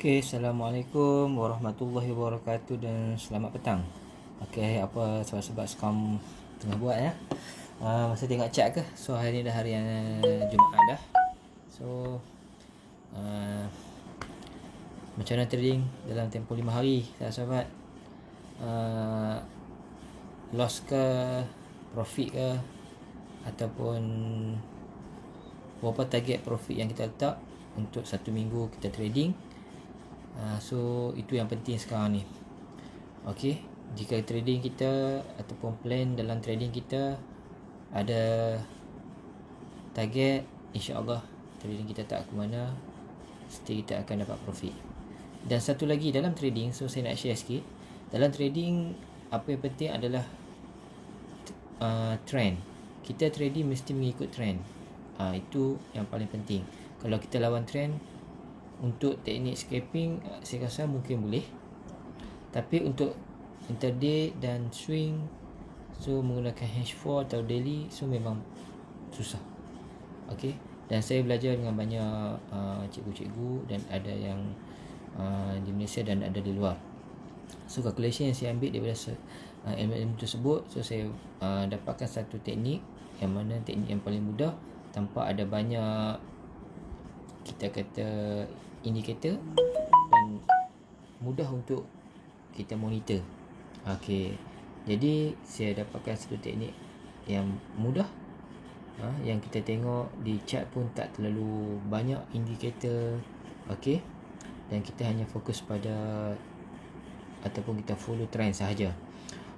Okey, Assalamualaikum warahmatullahi wabarakatuh dan selamat petang. Okey, apa sebab-sebab skam tengah buat ya? Masa tengok chat ke? So hari ni dah hari yang Jumaat dah. So macam mana trading dalam tempoh 5 hari sahabat-sahabat? Loss ke, profit ke, ataupun berapa target profit yang kita letak untuk satu minggu kita trading. So itu yang penting sekarang ni. Okey, jika trading kita ataupun plan dalam trading kita ada target, insya-Allah trading kita tak ke mana, mesti kita akan dapat profit. Dan satu lagi dalam trading, so saya nak share sikit. Dalam trading, apa yang penting adalah trend. Kita trading mesti mengikut trend. Itu yang paling penting. Kalau kita lawan trend, untuk teknik scalping saya rasa mungkin boleh, tapi untuk intraday dan swing, so menggunakan H4 atau daily, so memang susah. Okey, dan saya belajar dengan banyak cikgu-cikgu, dan ada yang di Malaysia dan ada di luar. So calculation yang saya ambil daripada ilmu tersebut, so saya dapatkan satu teknik yang mana teknik yang paling mudah tanpa ada banyak kita kata indikator, dan mudah untuk kita monitor. Okey, jadi saya dapatkan satu teknik yang mudah, yang kita tengok di chart pun tak terlalu banyak indikator. Okey, dan kita hanya fokus pada ataupun kita follow trend sahaja.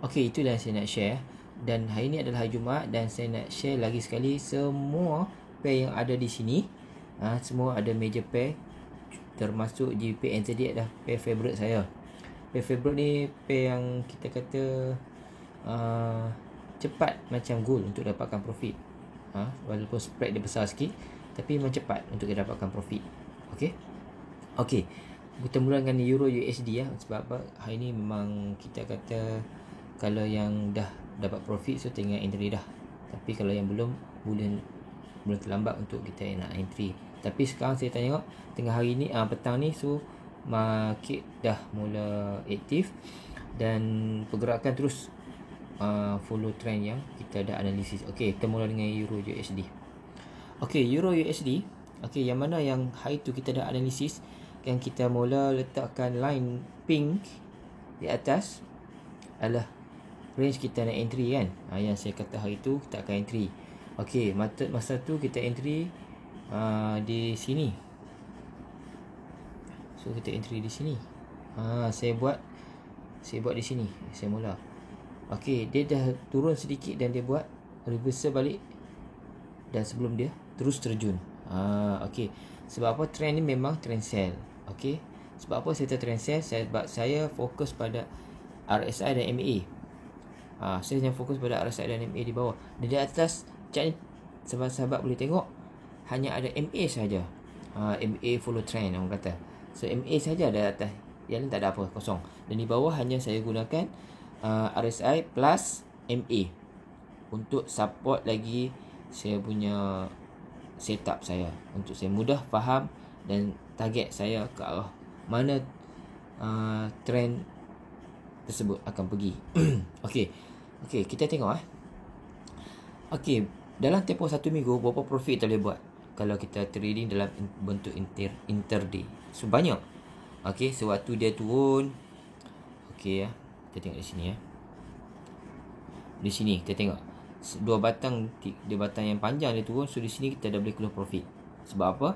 Okey, itulah yang saya nak share. Dan hari ini adalah hari Jumaat, dan saya nak share lagi sekali semua pair yang ada di sini. Semua ada major pair, termasuk GBP NZD adalah pair favorite saya. Pair favorite ni pair yang kita kata cepat macam gold untuk dapatkan profit. Walaupun spread dia besar sikit, tapi memang cepat untuk kita dapatkan profit. Okey, kita mula dengan Euro USD ya. Sebab apa? Hari ni memang kita kata kalau yang dah dapat profit, so tinggal entry dah. Tapi kalau yang belum terlambat untuk kita nak entry. Tapi sekarang saya tengok tengah hari ni, petang ni, so market dah mula aktif dan pergerakan terus follow trend yang kita dah analisis. Okey, kita mula dengan Euro USD. Okey, Euro USD. Okey, yang mana yang hari tu kita dah analisis, yang kita mula letakkan line pink di atas adalah range kita nak entry kan. Yang saya kata hari tu kita akan entry. Okey, masa tu kita entry di sini. So kita entry di sini. Saya buat di sini. Saya mula. Okey, dia dah turun sedikit dan dia buat reversal balik, dan sebelum dia terus terjun. Okey. Sebab apa? Trend ni memang trend sell. Okey. Sebab apa saya kata trend sell? Sebab saya fokus pada RSI dan MA. Saya hanya fokus pada RSI dan MA di bawah. Dan di atas chart ni, sahabat-sahabat boleh tengok, hanya ada MA saja. MA follow trend orang kata. So MA saja ada atas, yang lain tak ada apa, kosong. Dan di bawah hanya saya gunakan RSI plus MA untuk support lagi saya punya setup saya, untuk saya mudah faham dan target saya ke arah mana trend tersebut akan pergi. Okey, kita tengok Okey, dalam tempoh satu minggu berapa profit kita boleh buat kalau kita trading dalam bentuk intraday? So banyak. Okey, sewaktu dia turun. Okey kita tengok di sini Di sini kita tengok dua batang, dia batang yang panjang dia turun. So di sini kita dah boleh keluar profit. Sebab apa?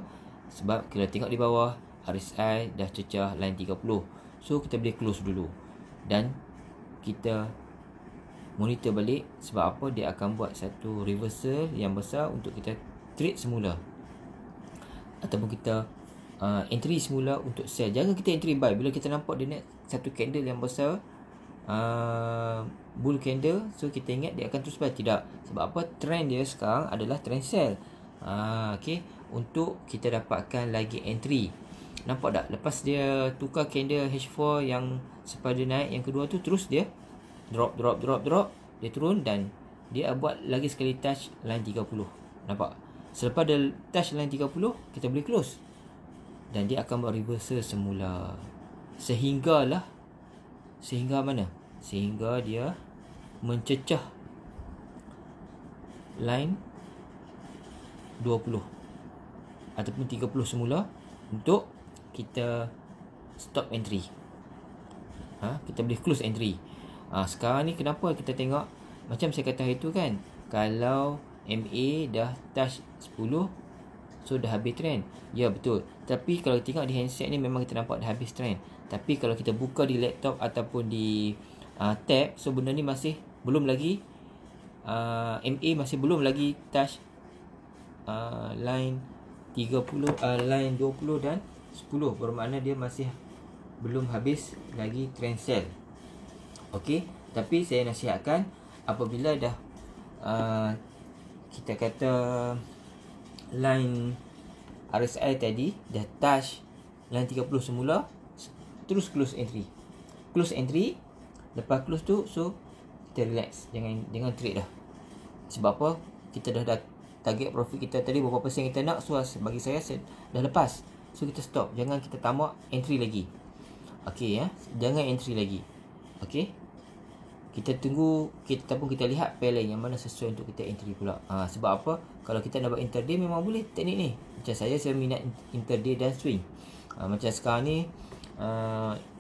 Sebab kita tengok di bawah RSI dah cecah line 30. So kita boleh close dulu, dan kita monitor balik. Sebab apa? Dia akan buat satu reversal yang besar untuk kita trade semula, ataupun kita entry semula untuk sell. Jangan kita entry buy bila kita nampak dia naik satu candle yang besar, bull candle. So kita ingat dia akan terus buy. Tidak. Sebab apa? Trend dia sekarang adalah trend sell. Okey, untuk kita dapatkan lagi entry. Nampak tak? Lepas dia tukar candle H4 yang sepada naik, yang kedua tu terus dia drop. Dia turun dan dia buat lagi sekali touch line 30. Nampak? Selepas dia touch line 30, kita boleh close. dan dia akan buat reversal semula. Sehingga mana? Sehingga dia mencecah line 20 ataupun 30 semula untuk kita stop entry. Kita boleh close entry. Sekarang ni kenapa kita tengok macam saya kata itu kan, kalau MA dah touch 10, so dah habis trend. Ya betul. Tapi kalau tengok di handset ni memang kita nampak dah habis trend. Tapi kalau kita buka di laptop ataupun di tab, so benda ni masih belum lagi MA masih belum lagi touch line 30, line 20 dan 10. Bermakna dia masih belum habis lagi trend sell. Okey, tapi saya nasihatkan apabila dah kita kata line RSI tadi dah touch line 30 semula, terus close entry. Close entry, lepas close tu, so kita relax, jangan trade dah. Sebab apa? Kita dah target profit kita tadi berapa persen kita nak, so bagi saya dah lepas. So kita stop, jangan kita tamak entry lagi. Okey ya, jangan entry lagi. Okey. Kita tunggu, kita lihat pair lain yang mana sesuai untuk kita entry pula. Sebab apa? Kalau kita nak buat intraday memang boleh teknik ni. Macam saya minat intraday dan swing. Macam sekarang ni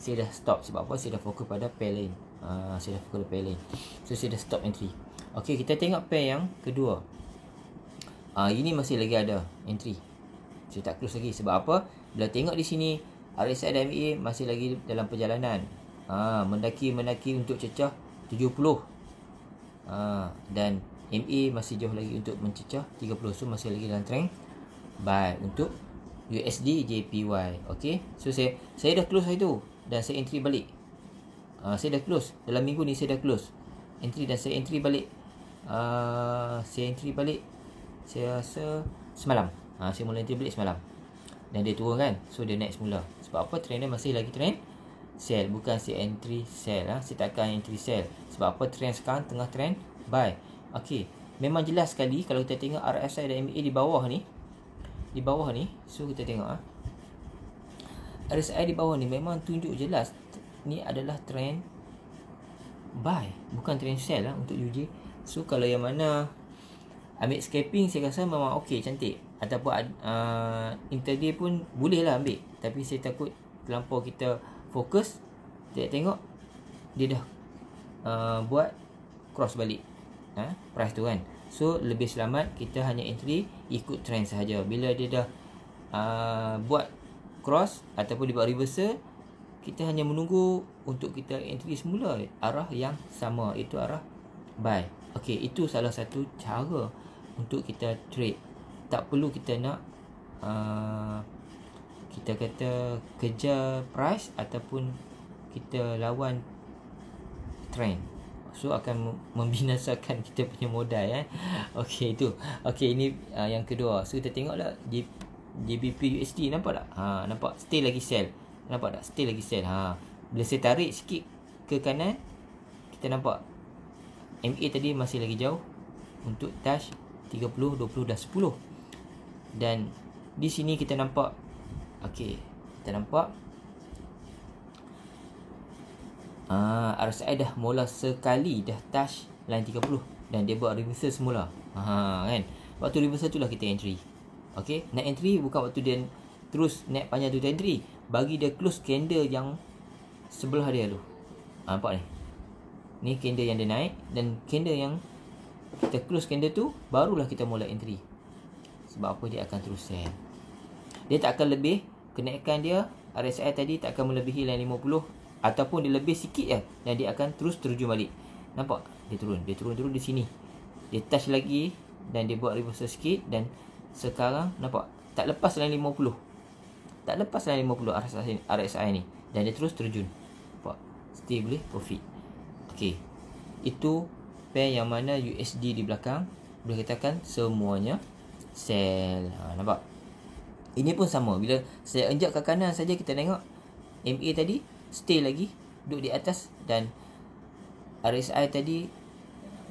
saya dah stop. Sebab apa? Saya dah fokus pada pair lain. Saya dah fokus pada pair lain. So saya dah stop entry. Okey, kita tengok pair yang kedua. Ini masih lagi ada entry. Saya tak close lagi. Sebab apa? Bila tengok di sini RSI dan MA masih lagi dalam perjalanan. Mendaki untuk cecah 70. Dan MA masih jauh lagi untuk mencecah 30. So masih lagi dalam trend buy untuk USD JPY. Okey. So saya dah close hari tu dan saya entry balik. Saya dah close dalam minggu ni, saya dah close entry dan saya entry balik. Saya rasa semalam. Saya mula entry balik semalam. Dan dia turun kan. So dia naik semula. Sebab apa? Trend dia masih lagi trend sell, bukan si entry sell. Saya takkan entry sell. Sebab apa? Trend sekarang tengah trend buy. Okey, memang jelas sekali kalau kita tengok RSI dan MA di bawah ni. So kita tengok RSI di bawah ni memang tunjuk jelas ni adalah trend buy, bukan trend sell untuk UJ. So kalau yang mana ambil scalping, saya rasa memang okey, cantik. Ataupun intraday pun boleh lah ambil. Tapi saya takut terlampau kita fokus, tengok dia dah buat cross balik price tu kan. So lebih selamat kita hanya entry ikut trend sahaja. Bila dia dah buat cross ataupun dia buat reversal, kita hanya menunggu untuk kita entry semula arah yang sama, itu arah buy. Okey, itu salah satu cara untuk kita trade. Tak perlu kita nak kita kata kejar price ataupun kita lawan trend. So akan membinasakan kita punya modal Okey, itu. Okey, ini yang kedua. So kita tengoklah JBP USD, nampak tak? Nampak stay lagi sell. Nampak tak? Stay lagi sell. Bila saya tarik sikit ke kanan, kita nampak MA tadi masih lagi jauh untuk touch 30, 20 dan 10. Dan di sini kita nampak, okey, kita nampak RSI dah mula sekali dah touch line 30 dan dia buat reversal semula. Kan? Waktu reversal itulah kita entry. Okey, nak entry bukan waktu dia terus naik panjang tu entry. Bagi dia close candle yang sebelah dia tu. Nampak ni? Ni candle yang dia naik dan candle yang kita close candle tu barulah kita mula entry. Sebab apa? Dia akan terus sell. Dia tak akan lebih, kenaikan dia RSI tadi tak akan melebihi line 50 ataupun dia lebih sikit je dan dia akan terus terjun balik. Nampak? Dia turun di sini. Dia touch lagi dan dia buat reversal sikit dan sekarang nampak tak lepas line 50. Tak lepas line 50 RSI ni dan dia terus terjun. Nampak? Still boleh profit. Okey. Itu pair yang mana USD di belakang boleh katakan semuanya sell. Nampak? Ini pun sama. Bila saya injak ke kanan saja, kita tengok MA tadi stay lagi duduk di atas dan RSI tadi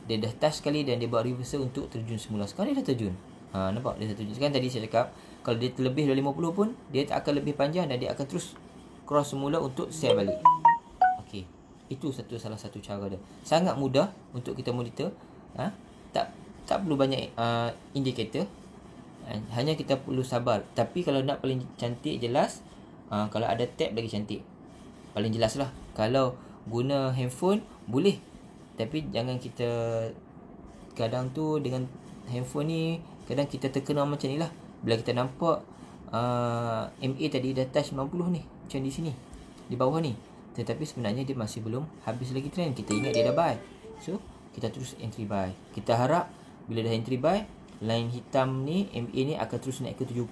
dia dah touch sekali dan dia buat reversal untuk terjun semula. Sekarang dia dah terjun. Nampak? Dia dah terjun. Sekarang tadi saya cakap Kalau dia terlebih dari 50 pun, dia tak akan lebih panjang dan dia akan terus cross semula untuk share balik. Okey. Itu salah satu cara dia. Sangat mudah untuk kita monitor. Tak perlu banyak indikator. Hanya kita perlu sabar. Tapi kalau nak paling cantik, jelas, kalau ada tab lagi cantik. Paling jelas lah. Kalau guna handphone, boleh. Tapi jangan kita, kadang tu dengan handphone ni, kadang kita terkenal macam ni lah. Bila kita nampak MA tadi dah touch 90 ni, macam di sini, di bawah ni. Tetapi sebenarnya dia masih belum habis lagi trend. Kita ingat dia dah buy, so kita terus entry buy. Kita harap bila dah entry buy, line hitam ni, MA ni akan terus naik ke 70,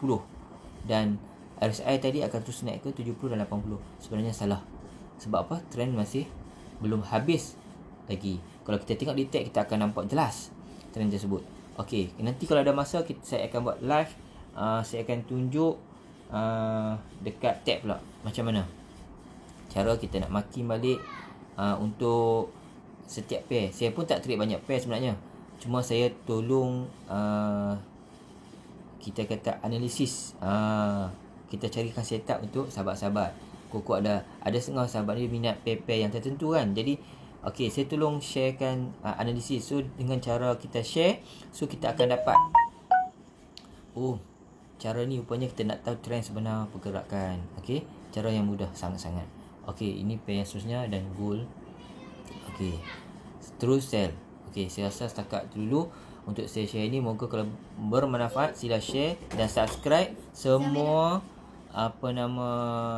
dan RSI tadi akan terus naik ke 70 dan 80. Sebenarnya salah. Sebab apa? Trend masih belum habis lagi. Kalau kita tengok di tag, kita akan nampak jelas trend tersebut. Okey, nanti kalau ada masa, saya akan buat live. Saya akan tunjuk dekat tab pula macam mana cara kita nak marking balik untuk setiap pair. Saya pun tak trade banyak pair sebenarnya. Cuma saya tolong kita kata analisis. Kita carikan setup untuk sahabat-sahabat. Kok ada setengah sahabat ni minat pair-pair yang tertentu kan. Jadi okey, saya tolong sharekan analisis. So dengan cara kita share, so kita akan dapat, oh, cara ni rupanya kita nak tahu trend sebenar pergerakan. Okey, cara yang mudah sangat-sangat. Okey, ini pair yang seterusnya dan gold. Okey, terus sell. Okey, saya rasa setakat dulu untuk saya share ni. Moga kalau bermanfaat, sila share dan subscribe semua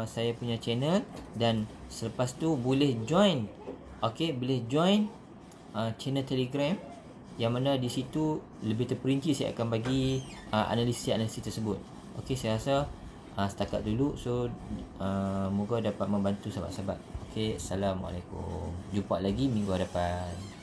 saya punya channel. Dan selepas tu boleh join, okey, boleh join channel Telegram, yang mana di situ lebih terperinci saya akan bagi analisis tersebut. Okey, saya rasa setakat dulu. So moga dapat membantu sahabat-sahabat. Okey, Assalamualaikum. Jumpa lagi minggu hadapan.